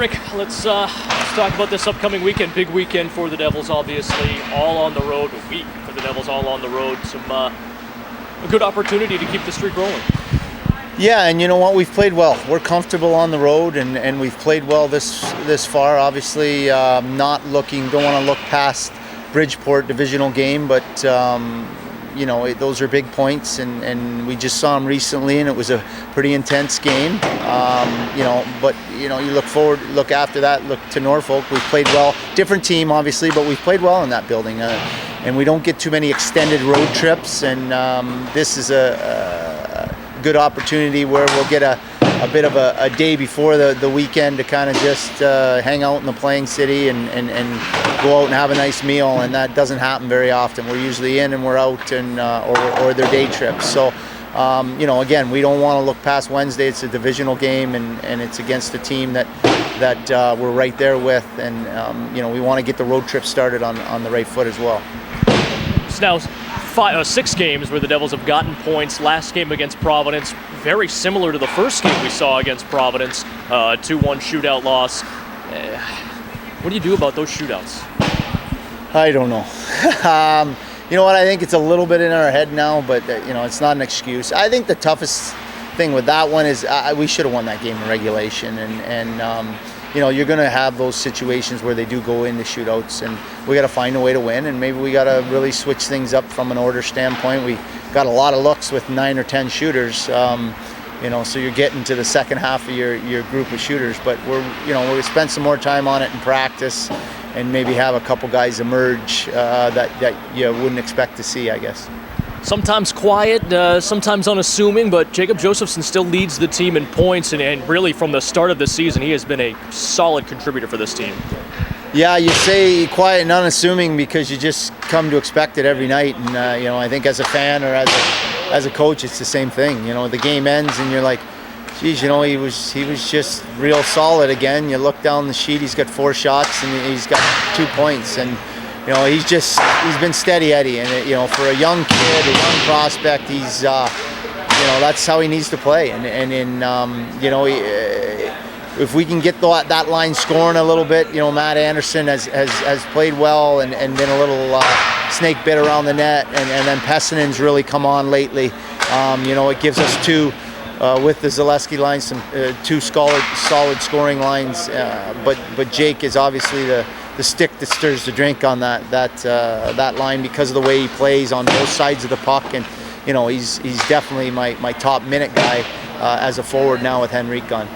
Rick, let's talk about this upcoming weekend. Big weekend for the Devils, obviously. All on the road. A week for the Devils, all on the road. A good opportunity to keep the streak rolling. Yeah, and you know what? We've played well. We're comfortable on the road, and we've played well this far. Obviously, don't want to look past Bridgeport divisional game, but those are big points, and we just saw them recently, and it was a pretty intense game. You look after that, look to Norfolk. We've played well. Different team, obviously, but we've played well in that building, and we don't get too many extended road trips, and this is a good opportunity where we'll get a bit of a day before the weekend to kind of just hang out in the playing city and go out and have a nice meal, and that doesn't happen very often. We're usually in and we're out, and or their day trips. So again, we don't want to look past Wednesday. It's a divisional game, and it's against a team that we're right there with, and we want to get the road trip started on the right foot as well. It's now 6 games where the Devils have gotten points. Last game against Providence, very similar to the first game we saw against Providence, 2-1 shootout loss. What do you do about those shootouts? I don't know. You know what? I think it's a little bit in our head now, but it's not an excuse. I think the toughest thing with that one is we should have won that game in regulation, and you're going to have those situations where they do go into shootouts, and we got to find a way to win, and maybe we got to really switch things up from an order standpoint. We got a lot of looks with 9 or 10 shooters, so you're getting to the second half of your group of shooters, but we'll spend some more time on it in practice and maybe have a couple guys emerge that you wouldn't expect to see, I guess. Sometimes quiet, sometimes unassuming, but Jacob Josephson still leads the team in points, and really from the start of the season, he has been a solid contributor for this team. Yeah, you say quiet and unassuming because you just come to expect it every night, and I think as a fan or as a coach, it's the same thing. The game ends and you're like, geez, he was just real solid again. You look down the sheet, he's got 4 shots and he's got 2 points, and he's been steady Eddie, and for a young kid, a young prospect, he's that's how he needs to play, if we can get that line scoring a little bit, Matt Anderson has played well and been a little snake bit around the net, and then Pessinen's really come on lately. It gives us 2 with the Zaleski line, some 2 solid scoring lines, but Jake is obviously the stick that stirs the drink on that line because of the way he plays on both sides of the puck, and he's definitely my top minute guy as a forward now with Henrique gone.